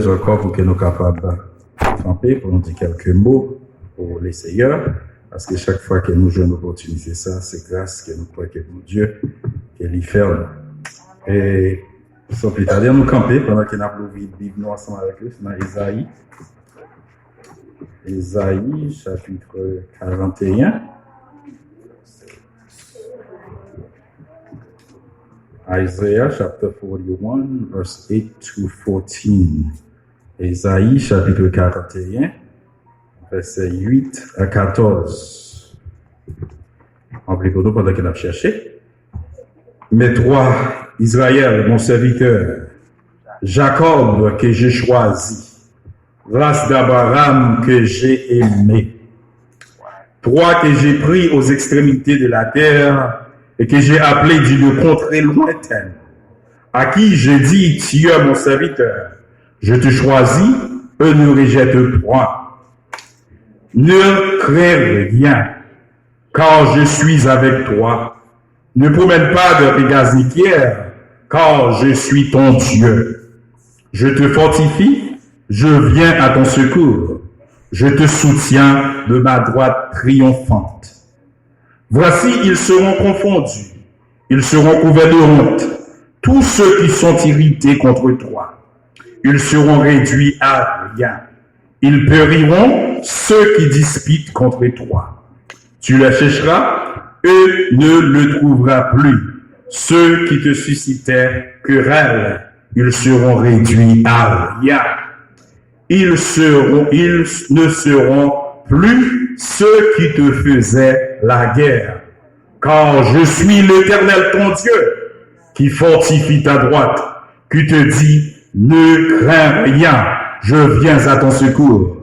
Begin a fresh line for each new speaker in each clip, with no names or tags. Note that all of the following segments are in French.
Encore pour que nous soyons capables de camper, pour nous dire quelques mots pour les Seigneurs, parce que chaque fois que nous jouons une opportunité, ça, c'est grâce que nous croyons que mon Dieu, qu'il y ferme. Et sans plus tarder, nous camper pendant que nous avons vivre nous ensemble avec eux, c'est dans Isaïe. Isaïe, chapitre 41. Isaiah chapter 41, verse 8 to 14. Isaïe chapitre 41, verset 8 à 14. En plus, pendant qu'il a cherché. Mais toi, Israël, mon serviteur, Jacob que j'ai choisi, race d'Abraham que j'ai aimé, toi que j'ai pris aux extrémités de la terre et que j'ai appelé d'une contrée lointaine, à qui je dis, tu es mon serviteur, je te choisis, eux ne rejettent point. Ne crains rien, car je suis avec toi. Ne promène pas de régasiquière, car je suis ton Dieu. Je te fortifie, je viens à ton secours. Je te soutiens de ma droite triomphante. Voici, ils seront confondus, ils seront couverts de honte, tous ceux qui sont irrités contre toi. Ils seront réduits à rien. Ils périront, ceux qui disputent contre toi. Tu les chercheras, eux ne le trouveront plus. Ceux qui te suscitaient querelle, ils seront réduits à rien. Ils ne seront plus ceux qui te faisaient la guerre. Car je suis l'Éternel ton Dieu, qui fortifie ta droite, qui te dit, ne crains rien, je viens à ton secours.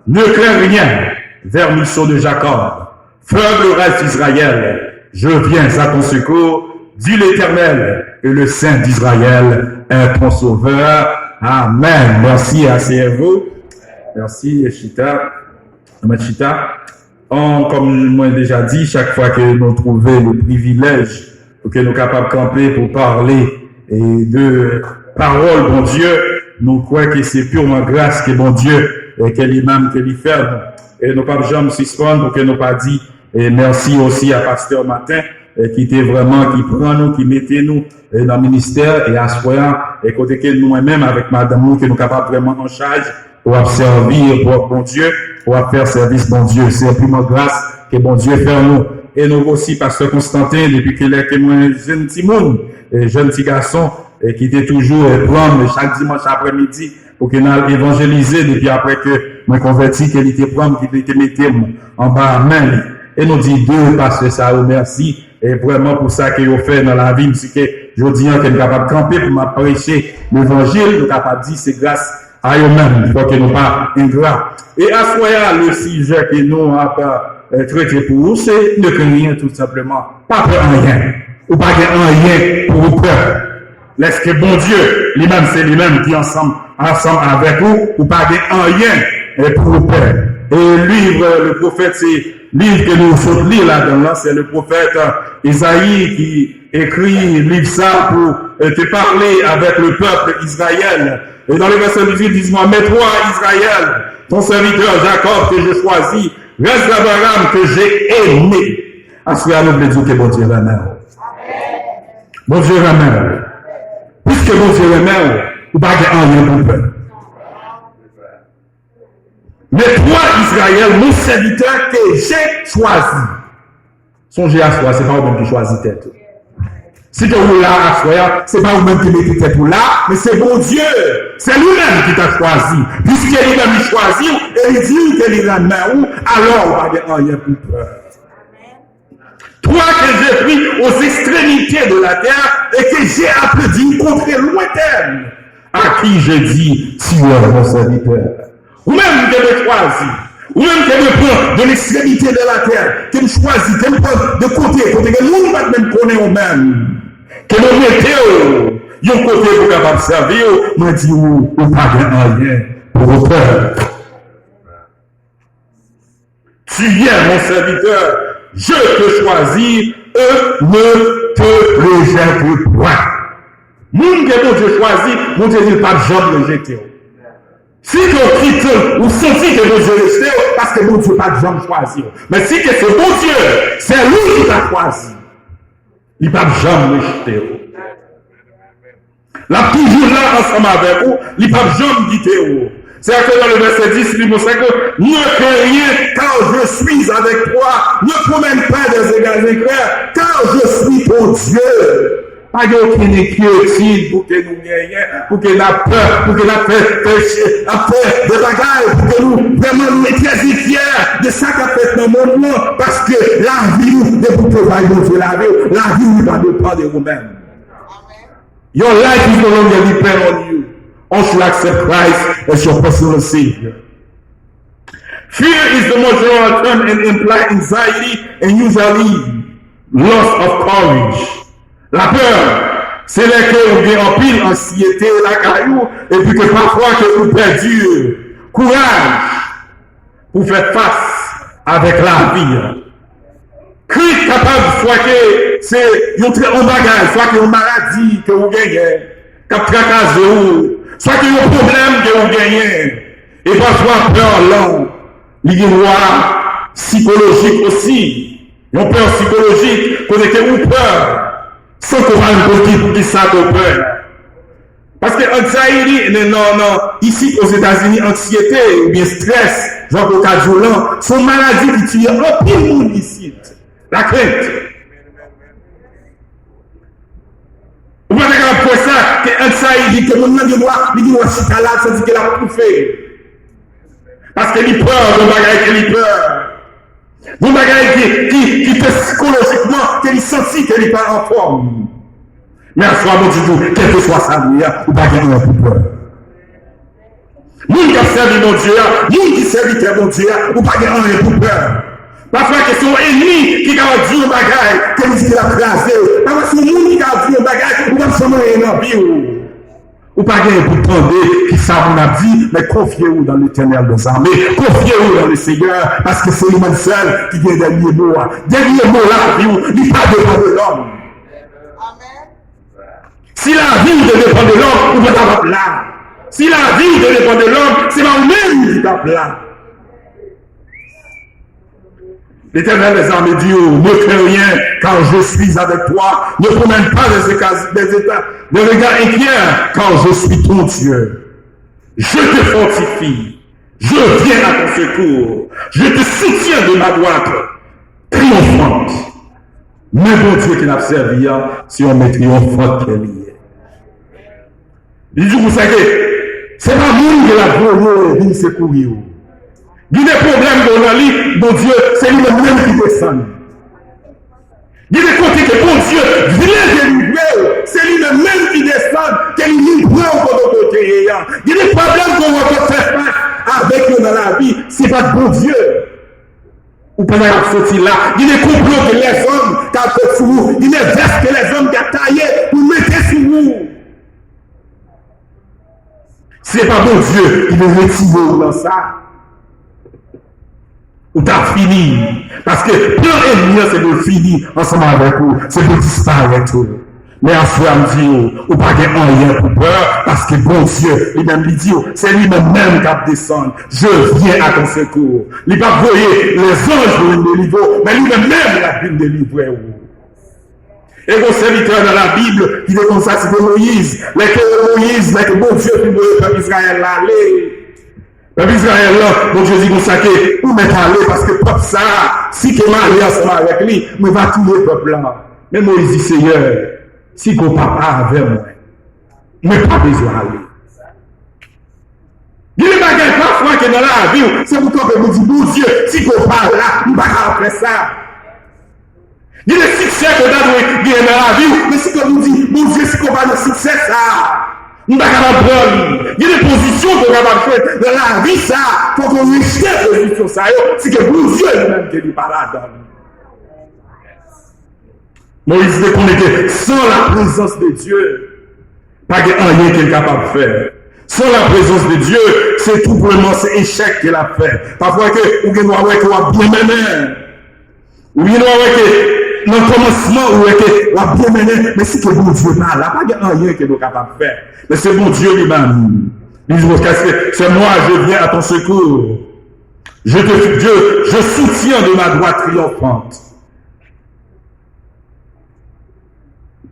Ne crains rien, vermisseau de Jacob, faible race d'Israël, je viens à ton secours, dit l'Éternel, et le Saint d'Israël est ton sauveur. Amen. Merci à vous. Merci, Chita. Comme moi déjà dit, chaque fois que nous trouvons le privilège pour que nous soyons capables de camper pour parler et de parole, bon Dieu, nous croyons que c'est purement grâce que bon Dieu et que l'imam que l'y fait. Et nous pas jamais suspendre pour que nous pas dit et merci aussi à Pasteur Martin qui était vraiment, qui prend nous, qui mettait nous dans le ministère et à ce point, et côté que nous-mêmes avec madame nous, que nous capables vraiment en charge pour servir pour bon Dieu, pour faire service bon Dieu. C'est vraiment grâce que bon Dieu fait nous. Et nous aussi, Pasteur Constantin, depuis qu'il est témoin jeune petit monde, jeune petit garçon, et qui était toujours prendre chaque dimanche après-midi pour qu'il ait évangélisé depuis après que moi converti, qu'il était prendre, qu'il était mettre en bas à main. Et nous dit Dieu, Pasteur ça, merci. Et vraiment pour ça qu'il a fait dans la vie, c'est que je dis qu'il est capable de camper pour m'apprêcher l'évangile, nous capable de dire c'est grâce à eux-mêmes, il faut que nous pas ingrats. Et à ce moment-là, le sujet que nous avons traité pour vous, c'est ne que rien tout simplement. Pas peur en rien. Ou pas rien pour vous peur. Laisse que bon Dieu, lui-même, c'est lui-même qui ensemble avec vous, ou pas en rien pour vous peur. Et le livre, le prophète, c'est livre que nous faut lire là-dedans, c'est le prophète Isaïe qui écrit livre ça pour te parler avec le peuple Israël. Et dans le verset 18, il dit, mais toi, Israël, ton serviteur Jacob que je choisis, reste d'Abraham que j'ai aimé. Assurez nous de dire que bon Dieu remet. Bon Dieu remet. Puisque bon Dieu remet, ou pas de rien pour peur. Mais toi, Israël, mon serviteur que j'ai choisi. Songez à soi, c'est pas vous-même qui choisit tête. Si tu es là à soi, c'est pas vous-même qui mettez tête pour là, mais c'est bon Dieu. C'est lui-même qui t'a choisi. Puisqu'il lui-même choisi, et il dit qu'il est remet où, alors on va dire rien pour peur. Toi que j'ai pris aux extrémités de la terre et que j'ai appelé d'une contrée lointaine, à qui je dis, tu es mon serviteur. Ou même que me choisis, ou même que me prend de l'extrémité de la terre, que me choisit, que me prend de côté que nous ne même connaît au même, que nous mettons, yon côté pour capable servir, moi dis ou pas de rien pour peur. Tu es mon serviteur, je te choisis, eux ne te rejettent point. Moun que mon Dieu choisit, mon Dieu dit pas jamais rejeter. Si vous quittez, vous sentez que vous Dieu resté, parce que bon Dieu n'a pas de jamais choisi. Mais si que c'est bon Dieu, c'est lui qui t'a choisi. Il n'a pas de jamais rejeté. La toujours là ensemble avec vous, il n'a pas de jamais quitté vous. C'est-à-dire que dans le verset 10, il dit que ne crains rien car je suis avec toi. Ne promène pas des égards éclairs car je suis ton Dieu. Pas aucune inquiétude pour que nous gagnions, pour que la peur, pour que la peur des bagailles, pour que nous vraiment nous étions fiers de ça qu'a fait dans le monde, parce que la vie, de vous travailler la vie ne va dépendre de vous-même. Your life is no longer depend on you. Once you accept Christ as your personal Savior. Fear is the most general term and implies anxiety and usually loss of courage. La peur, c'est là que vous avez en pile anxiété, la caillou, et puis que parfois que vous perdez courage pour faire face avec la vie. Christ capable, soit que c'est un bagage, soit que une maladie que vous gagnez, cap tracasse vous, soit que un problème que vous gagnez, et parfois peur long, il y a psychologique aussi, une peur psychologique, qu'on était une peur. Sans qu'on va pour qui ça de peur. Parce que anxiety, non, ici aux États-Unis, anxiété ou bien stress, genre au cas violent, sont maladies qui tuent un pile monde ici. La crainte. Vous pouvez regarder pour ça, que anxiety, que mon nom de moi, il dit, c'est là, ça dit qu'il a tout fait. Parce qu'il a peur, le bagage qu'il a peur. Vous bagage qui fait psychologiquement, qu'il sentit qu'il n'est pas en forme. Mais à soi, mon Dieu, quel que soit sa vie, vous pas gagner un peu peur. Nous qui servons mon Dieu, nous qui servons mon Dieu, vous pas gagner un peu peur. Parfois, que son ennemi qui a dit un bagage, comme il a placé. Parfois, c'est le monde qui a dit un bagage, vous pas seulement un vie. Ou pas gagner pour tendre qui ça on a dit, mais confiez-vous dans l'Éternel des armées, confiez-vous dans le Seigneur, parce que c'est lui-même seul qui vient dernier mot. Dernier mot là, il n'est pas dépend de l'homme. Si la vie dépend de l'homme, vous êtes à là. Si la vie dépend de l'homme, c'est vous-même qui êtes là. L'Éternel des armées dit, ne crains rien, car je suis avec toi. Ne promène pas des regards inquiets, car je suis ton Dieu. Je te fortifie. Je viens à ton secours. Je te soutiens de ma droite triomphante. Mais bon Dieu qui n'a servi, si on met triomphante qu'elle y est. Il dit, vous savez, c'est pas nous qui l'a volé, il secourir. Il y a des problèmes dans la vie, bon Dieu, c'est lui-même qui descend. Il y a des côtés que bon Dieu vient délivrer, c'est lui-même qui descend, qui livre au côté. Il y a des problèmes qu'on va faire face avec nous dans la vie, c'est pas bon Dieu. Ou pendant la sortie là, il y a des complots que les hommes qui ont fait sur vous, il y a des vestes que les hommes qui ont taillé pour mettre sur vous. C'est pas bon Dieu qui veut retirer dans ça. Ou t'as fini. Parce que plan ennemi, c'est de finir ensemble avec vous. C'est de disparaître. Mais en soi, on dit, ou pas de rien pour peur, parce que bon Dieu, lui-même lui dit, c'est lui-même qui descend. Je viens à ton secours. Il va voyer les anges pour nous délivrer, mais lui-même il a pu nous délivrer. Et vos serviteurs dans la Bible, il est comme ça, c'est Moïse. Moïse, que bon Dieu, puis le peuple Israël allait. Le peuple Israël là, bon Dieu dit comme ça que vous mettez aller parce que peuple ça, si que m'allez ensemble avec lui, me va tout le peuple là. Mais Moïse dit Seigneur, si qu'on papa avec moi, mais pas besoin d'aller. Il y a des bagages parfois que dans la vie, c'est pourquoi vous dites, bon Dieu, si qu'on parle là, nous ne pouvons pas faire ça. Il y a des succès qu'on a dans la vie, mais si qu'on vous dit, bon Dieu, si qu'on va dans le succès ça, nous ne pouvons pas prendre. Il y a des positions qu'on va faire dans la vie ça, pour qu'on rejette les positions ça, c'est que bon Dieu lui-même qui n'est pas là-dedans. Moïse déconne que sans la présence de Dieu, pas de rien qu'il est capable de faire. Sans la présence de Dieu, c'est tout vraiment c'est échec qu'il a fait. Parfois que ou bien on bien mené, ou bien que dans le commencement ou que bien mené, mais si que bon Dieu pas là, pas de rien qu'il est capable de faire. Mais c'est bon Dieu lui-même. Il dit, c'est moi, je viens à ton secours. Je soutiens de ma droite triomphante.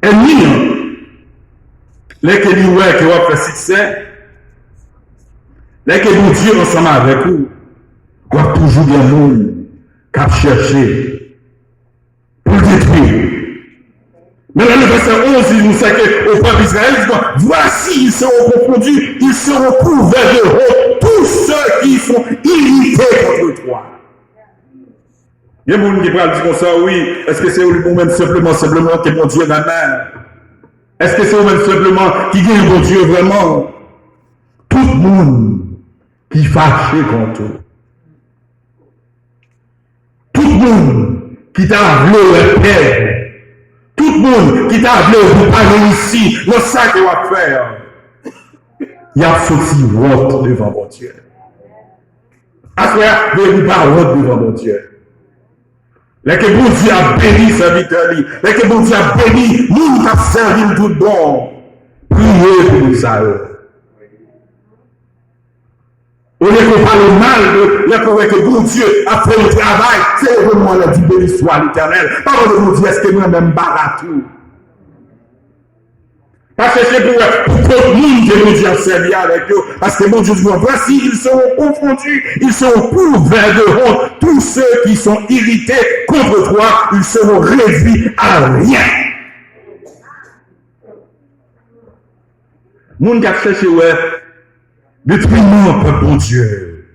Ennemi, les que nous ouais, qui va faire succès, les que nous Dieu ensemble avec vous, il y a toujours des gens qui cherchent pour détruire. Mais dans le verset 11, il nous sait qu'au peuple d'Israël, il dit, voici, ils seront confondus, ils seront couverts de honte, tous ceux qui sont irrités contre toi. Il y a des gens qui parlent comme ça, oui, est-ce que c'est vous-même simplement que mon Dieu est la mer? Est-ce que c'est vous-même simplement qui gagne mon Dieu vraiment? Tout le monde qui fâche contre vous. Tout le monde qui t'a appelé le Père. Tout le monde qui t'a appelé pour pas réussir, le ça qu'il va faire. Il y a sorti vote devant mon Dieu. Après, vous pas vote devant mon Dieu. Les que bon Dieu a béni serviteur, les que bon Dieu a béni, nous qui avons servi tout bon. Priez pour nous ça. Au lieu qu'on parle mal, que bon Dieu a fait le travail, c'est vraiment la dit béni soit l'éternel. Parole de mon Dieu, est-ce que nous même barre tout? Parce que c'est pour tout le monde que mon Dieu a servi avec eux. Parce que mon Dieu dit, voici, ils seront confondus, ils seront couverts de honte. Tous ceux qui sont irrités contre toi, ils seront réduits à rien. Moun qui a cherché, ouais, détruis-nous, peuple bon Dieu.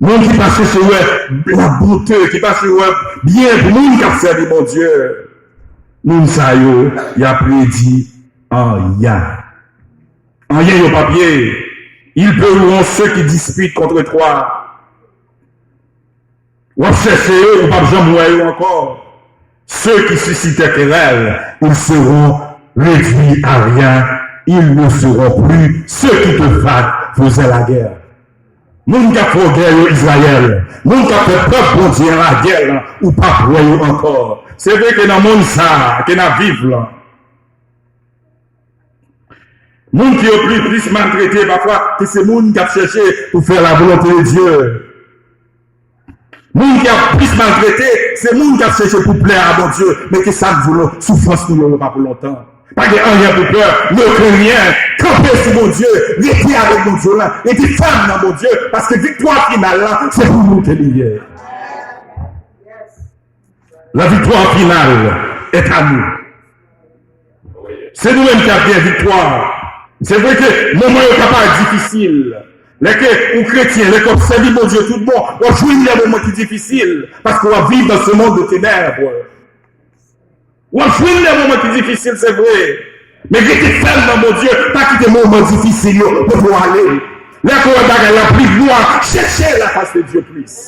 Moun qui passe chercher, ouais, la bonté, qui passe chercher, ouais, bien, moun qui a servi mon Dieu. Moun sa yo, y a prédit, rien. Rien au papier. Ils peuront ceux qui disputent contre toi. Ou chercher eux, ou pas jamais encore. Ceux qui suscitent querelle, ils seront réduits à rien. Ils ne seront plus ceux qui te faisaient la guerre. Moun qui a fait guerre Israël, moun qui a fait peuple bon Dieu la guerre, ou pas voyons encore. C'est vrai que dans le monde ça, que dans vivre là. Moun qui a plus maltraité parfois, que c'est moun qui a cherché pour faire la volonté de Dieu. Moun qui a plus maltraité, c'est moun qui a cherché pour plaire à mon Dieu, mais que ça ne souffrance nous n'aura pas pour longtemps. Pas de rien pour peur, ne crains rien, camper sur mon Dieu, rester avec mon Dieu là, et des femmes dans mon Dieu, parce que victoire finale là, c'est pour nous qu'elle y est. La victoire finale est à nous. C'est nous-mêmes qui avons bien victoire. C'est vrai que le moment est capable difficile. Les que, ou chrétiens, les comme servir mon Dieu tout le monde, on joue les moments qui sont difficiles, parce qu'on va vivre dans ce monde de ténèbres. On joue les moments qui sont difficiles, c'est vrai. Mais restez ferme dans mon Dieu, pas quitter les moments difficiles pour pouvoir aller. Les qu'on a la plus gloire, cherchez la face de Dieu plus.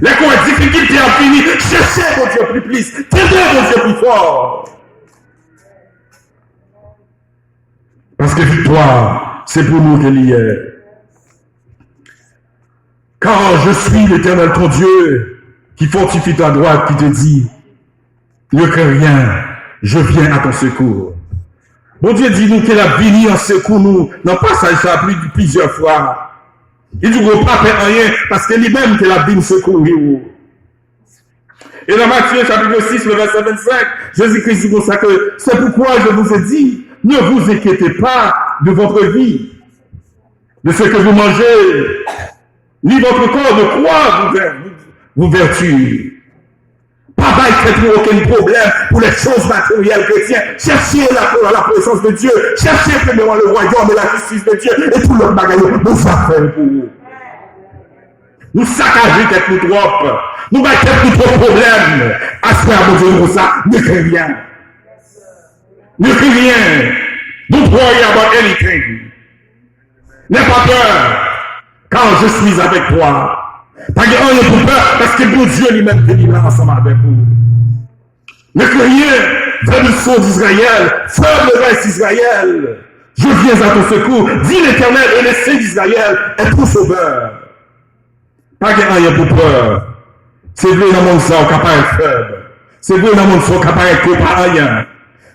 Les qu'on a difficulté à finir, cherchez mon Dieu plus. Tendez mon Dieu plus fort. Parce que victoire, c'est pour nous qu'elle y est. Car je suis l'Éternel ton Dieu, qui fortifie ta droite, qui te dit, ne crains rien, je viens à ton secours. Bon Dieu dit nous qu'il a béni en secours nous, non pas ça, ça a pris plusieurs fois. Il dit qu'on ne pas faire rien, parce que lui-même qu'il a béni secours. Et dans Matthieu chapitre 6, le verset 25, Jésus-Christ dit comme ça que c'est pourquoi je vous ai dit, ne vous inquiétez pas de votre vie, de ce que vous mangez, ni votre corps de quoi vous vertu. Pas pour aucun problème pour les choses matérielles chrétiennes. Cherchez la présence de Dieu. Cherchez premièrement le royaume et la justice de Dieu. Et tout le bagage nous affaires pour vous. Nous saccager tête nous trop. Nous mettons tête nous trop problème. À ce moment mon Dieu, ça, ne crains rien. Ne crains rien. Don't worry about anything. N'aie pas peur. Car je suis avec toi. Pas de rien pour peur, parce que bon Dieu lui-même est là ensemble avec vous. Ne criez vers le son d'Israël, ferme le reste d'Israël. Je viens à ton secours, dit l'Éternel, et le Saint d'Israël est ton sauveur. Pas de rien pour peur. C'est vrai dans mon sang, capable de faible. C'est vrai dans mon sang, capable de pas rien.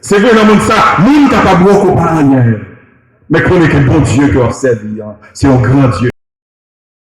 C'est vrai dans mon sang, nous capable de pas rien. Mais qu'on est que bon Dieu qui a servi, hein. C'est un grand Dieu.